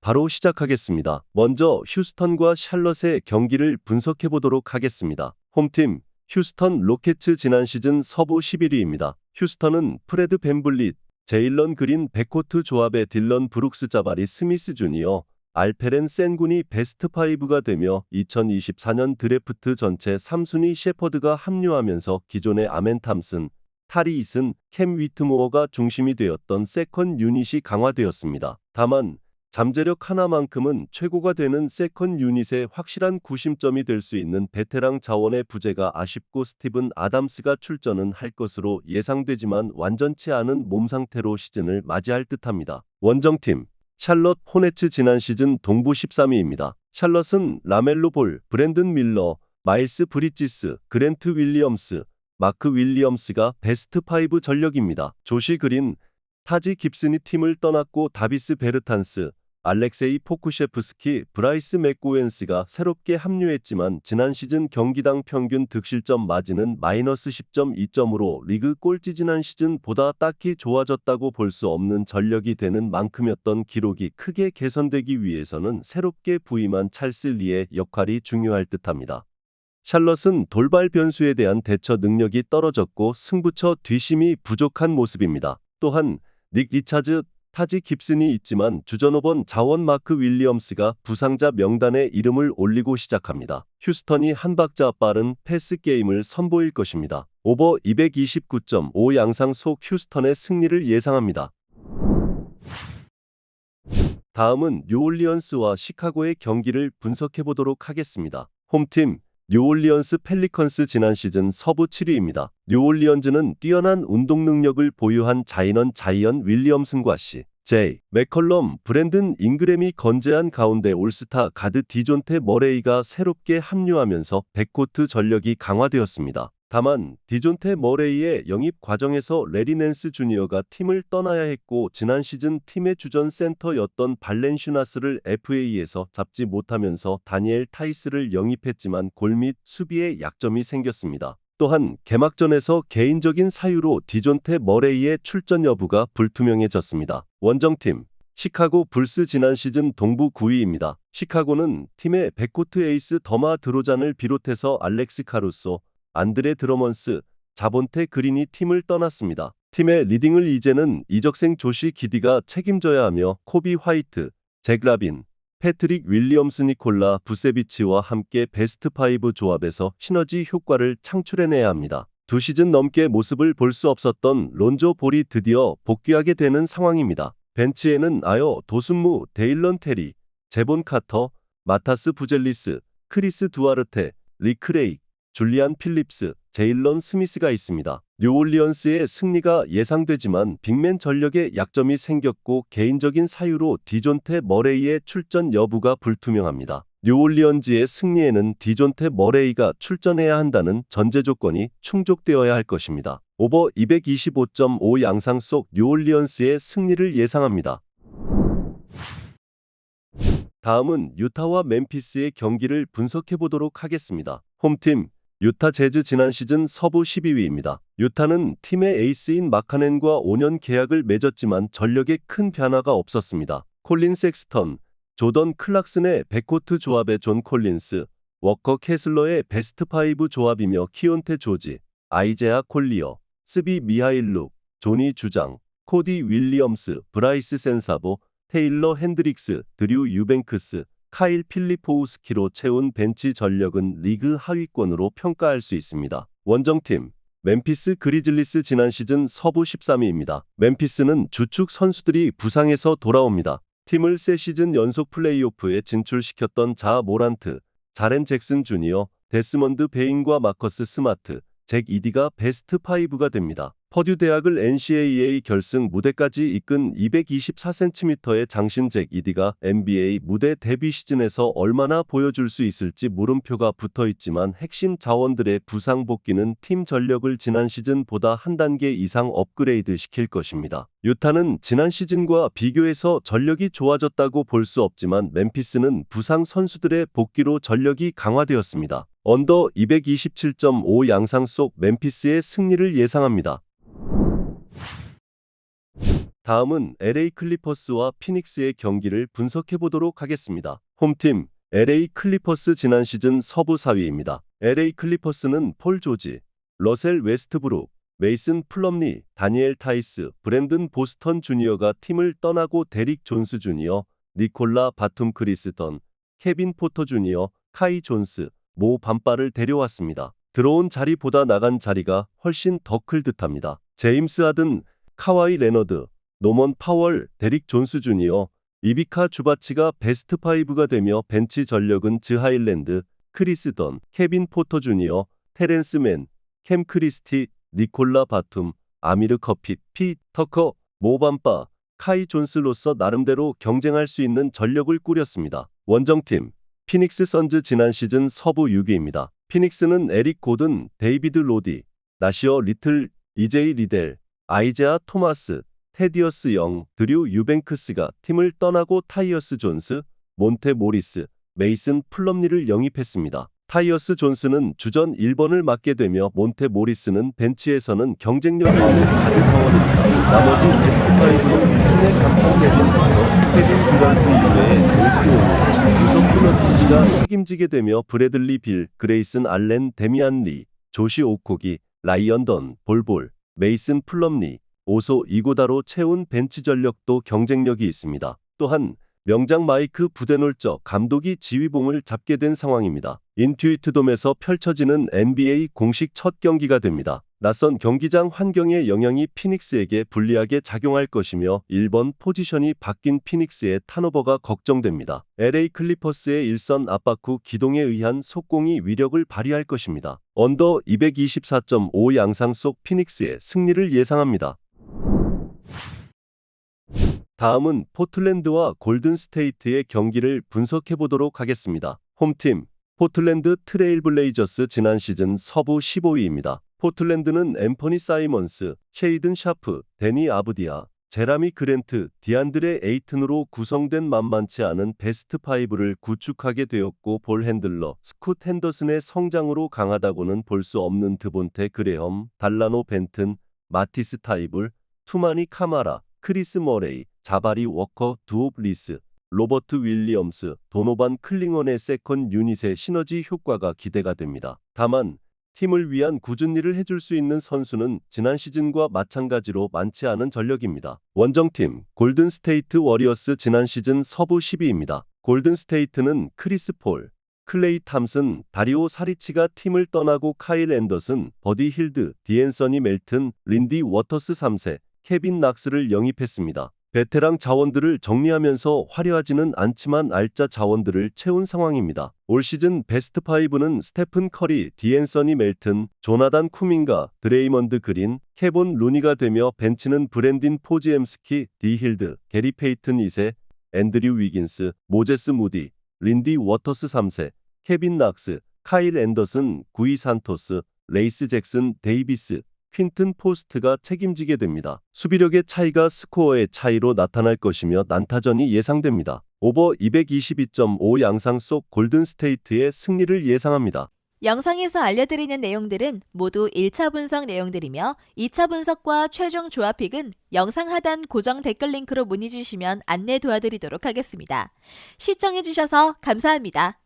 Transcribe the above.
바로 시작하겠습니다. 먼저 휴스턴과 샬럿의 경기를 분석해 보도록 하겠습니다. 홈팀 휴스턴 로켓츠 지난 시즌 서부 11위입니다. 휴스턴은 프레드 밴블릿, 제일런 그린 백코트 조합의 딜런 브룩스 자바리 스미스 주니어, 알페렌 센군이 베스트 5가 되며 2024년 드래프트 전체 3순위 셰퍼드가 합류하면서 기존의 아멘 탐슨, 타리 이슨, 캠 위트모어가 중심이 되었던 세컨 유닛이 강화되었습니다. 다만 잠재력 하나만큼은 최고가 되는 세컨 유닛의 확실한 구심점이 될 수 있는 베테랑 자원의 부재가 아쉽고 스티븐 아담스가 출전은 할 것으로 예상되지만 완전치 않은 몸 상태로 시즌을 맞이할 듯합니다. 원정팀 샬럿 호네츠 지난 시즌 동부 13위입니다. 샬럿은 라멜로 볼, 브랜든 밀러, 마일스 브리지스, 그랜트 윌리엄스, 마크 윌리엄스가 베스트 5 전력입니다. 조시 그린, 타지 깁슨이 팀을 떠났고 다비스 베르탄스, 알렉세이 포쿠셰프스키, 브라이스 맥고웬스가 새롭게 합류했지만 지난 시즌 경기당 평균 득실점 마진은 마이너스 10.2점으로 리그 꼴찌 지난 시즌보다 딱히 좋아졌다고 볼 수 없는 전력이 되는 만큼이었던 기록이 크게 개선되기 위해서는 새롭게 부임한 찰스 리의 역할이 중요할 듯합니다. 샬럿은 돌발 변수에 대한 대처 능력이 떨어졌고 승부처 뒷심이 부족한 모습입니다. 또한 닉 리차즈, 타지 깁슨이 있지만 주전 5번 자원 마크 윌리엄스가 부상자 명단에 이름을 올리고 시작합니다. 휴스턴이 한 박자 빠른 패스 게임을 선보일 것입니다. 오버 229.5 양상 속 휴스턴의 승리를 예상합니다. 다음은 뉴올리언스와 시카고의 경기를 분석해 보도록 하겠습니다. 홈팀 뉴올리언스 펠리컨스 지난 시즌 서부 7위입니다. 뉴올리언즈는 뛰어난 운동 능력을 보유한 자이언 윌리엄슨과 C.J. 맥컬럼, 브랜든 잉그램이 건재한 가운데 올스타 가드 디존테 머레이가 새롭게 합류하면서 백코트 전력이 강화되었습니다. 다만 디존테 머레이의 영입 과정에서 레리 낸스 주니어가 팀을 떠나야 했고 지난 시즌 팀의 주전 센터였던 발렌슈나스를 FA에서 잡지 못하면서 다니엘 타이스를 영입했지만 골 및 수비에 약점이 생겼습니다. 또한 개막전에서 개인적인 사유로 디존테 머레이의 출전 여부가 불투명해졌습니다. 원정팀 시카고 불스 지난 시즌 동부 9위입니다. 시카고는 팀의 백코트 에이스 더마 드로잔을 비롯해서 알렉스 카루소, 안드레 드러먼스, 자본테 그린이 팀을 떠났습니다. 팀의 리딩을 이제는 이적생 조시 기디가 책임져야 하며 코비 화이트, 잭 라빈, 패트릭 윌리엄스 니콜라 부세비치와 함께 베스트 5 조합에서 시너지 효과를 창출해내야 합니다. 2시즌 넘게 모습을 볼 수 없었던 론조 볼이 드디어 복귀하게 되는 상황입니다. 벤치에는 아여 도순무, 데일런 테리, 제본 카터, 마타스 부젤리스, 크리스 두아르테, 리크 레이, 줄리안 필립스, 제일런 스미스가 있습니다. 뉴올리언스의 승리가 예상되지만 빅맨 전력에 약점이 생겼고 개인적인 사유로 디존테 머레이의 출전 여부가 불투명합니다. 뉴올리언즈의 승리에는 디존테 머레이가 출전해야 한다는 전제 조건이 충족되어야 할 것입니다. 오버 225.5 양상 속 뉴올리언스의 승리를 예상합니다. 다음은 유타와 멤피스의 경기를 분석해 보도록 하겠습니다. 홈팀 유타 재즈 지난 시즌 서부 12위입니다. 유타는 팀의 에이스인 마카넨과 5년 계약을 맺었지만 전력에 큰 변화가 없었습니다. 콜린 섹스턴, 조던 클락슨의 백코트 조합의 존 콜린스, 워커 캐슬러의 베스트 5 조합이며 키온테 조지, 아이제아 콜리어, 스비 미하일룩, 조니 주장, 코디 윌리엄스, 브라이스 센사보, 테일러 핸드릭스, 드류 유뱅크스, 카일 필리포우스키로 채운 벤치 전력은 리그 하위권으로 평가할 수 있습니다. 원정팀 멤피스 그리즐리스 지난 시즌 서부 13위입니다. 멤피스는 주축 선수들이 부상에서 돌아옵니다. 팀을 세 시즌 연속 플레이오프에 진출시켰던 자 모란트, 자렌 잭슨 주니어, 데스먼드 베인과 마커스 스마트, 잭 이디가 베스트 5가 됩니다. 퍼듀 대학을 NCAA 결승 무대까지 이끈 224cm의 장신 잭 이디가 NBA 무대 데뷔 시즌에서 얼마나 보여줄 수 있을지 물음표가 붙어있지만 핵심 자원들의 부상 복귀는 팀 전력을 지난 시즌보다 한 단계 이상 업그레이드 시킬 것입니다. 유타는 지난 시즌과 비교해서 전력이 좋아졌다고 볼 수 없지만 멤피스는 부상 선수들의 복귀로 전력이 강화되었습니다. 언더 227.5 양상 속 멤피스의 승리를 예상합니다. 다음은 LA 클리퍼스와 피닉스의 경기를 분석해 보도록 하겠습니다. 홈팀 LA 클리퍼스 지난 시즌 서부 4위입니다. LA 클리퍼스는 폴 조지, 러셀 웨스트브룩, 메이슨 플럼리, 다니엘 타이스, 브랜든 보스턴 주니어가 팀을 떠나고 데릭 존스 주니어, 니콜라 바툼 크리스턴, 케빈 포터 주니어, 카이 존스, 모 밤바를 데려왔습니다. 들어온 자리보다 나간 자리가 훨씬 더 클 듯합니다. 제임스 하든, 카와이 레너드, 노먼 파월, 데릭 존스 주니어, 이비카 주바치가 베스트 5가 되며 벤치 전력은 즈 하일랜드, 크리스 던, 케빈 포터 주니어, 테렌스 맨, 캠 크리스티, 니콜라 바툼, 아미르 커핏, 피 터커, 모밤바, 카이 존스로서 나름대로 경쟁할 수 있는 전력을 꾸렸습니다. 원정팀 피닉스 선즈 지난 시즌 서부 6위입니다. 피닉스는 에릭 고든, 데이비드 로디, 나시어 리틀, 이제이 리델, 아이제아 토마스, 테디어스 영, 드류 유뱅크스가 팀을 떠나고 타이어스 존스, 몬테 모리스, 메이슨 플럼리를 영입했습니다. 타이어스 존스는 주전 1번을 맡게 되며 몬테 모리스는 벤치에서는 경쟁력 있는 가드 자원입니다. 나머지 베스트 5는 팀의 간판 케빈 듀란트 이외에 윌스 오일, 유석 플러티지가 책임지게 되며 브래들리 빌, 그레이슨 알렌, 데미안 리, 조시 오코기, 라이언 던, 볼볼, 메이슨 플럼리, 오소 이고다로 채운 벤치 전력도 경쟁력이 있습니다. 또한 명장 마이크 부데놀저 감독이 지휘봉을 잡게 된 상황입니다. 인투이트돔에서 펼쳐지는 NBA 공식 첫 경기가 됩니다. 낯선 경기장 환경의 영향이 피닉스에게 불리하게 작용할 것이며 1번 포지션이 바뀐 피닉스의 턴오버가 걱정됩니다. LA 클리퍼스의 일선 압박 후 기동에 의한 속공이 위력을 발휘할 것입니다. 언더 224.5 양상 속 피닉스의 승리를 예상합니다. 다음은 포틀랜드와 골든 스테이트의 경기를 분석해 보도록 하겠습니다. 홈팀 포틀랜드 트레일 블레이저스 지난 시즌 서부 15위입니다. 포틀랜드는 앰퍼니 사이먼스, 셰이든 샤프, 데니 아브디아, 제라미 그랜트, 디안드레 에이튼으로 구성된 만만치 않은 베스트 5를 구축하게 되었고 볼 핸들러, 스콧 핸더슨의 성장으로 강하다고는 볼 수 없는 드본테 그레엄, 달라노 벤튼, 마티스 타이블, 투마니 카마라, 크리스 머레이, 자바리 워커, 두옵 리스, 로버트 윌리엄스, 도노반 클링원의 세컨 유닛의 시너지 효과가 기대가 됩니다. 다만 팀을 위한 꾸준히 일을 해줄 수 있는 선수는 지난 시즌과 마찬가지로 많지 않은 전력입니다. 원정팀 골든 스테이트 워리어스 지난 시즌 서부 10위입니다. 골든 스테이트는 크리스 폴, 클레이 탐슨, 다리오 사리치가 팀을 떠나고 카일 앤더슨, 버디 힐드, 디앤서니 멜튼, 린디 워터스 3세, 케빈 낙스를 영입했습니다. 베테랑 자원들을 정리하면서 화려하지는 않지만 알짜 자원들을 채운 상황입니다. 올 시즌 베스트 5는 스테픈 커리, 디앤서니 멜튼, 조나단 쿠민가, 드레이먼드 그린, 케본 루니가 되며 벤치는 브랜딘 포지엠스키, 디 힐드, 게리 페이튼 2세, 앤드류 위긴스, 모제스 무디, 린디 워터스 3세, 케빈 낙스, 카일 앤더슨, 구이 산토스, 레이스 잭슨, 데이비스, 퀸튼 포스트가 책임지게 됩니다. 수비력의 차이가 스코어의 차이로 나타날 것이며 난타전이 예상됩니다. 오버 222.5 양상 속 골든 스테이트의 승리를 예상합니다. 영상에서 알려드리는 내용들은 모두 1차 분석 내용들이며 2차 분석과 최종 조합픽은 영상 하단 고정 댓글 링크로 문의 주시면 안내 도와드리도록 하겠습니다. 시청해주셔서 감사합니다.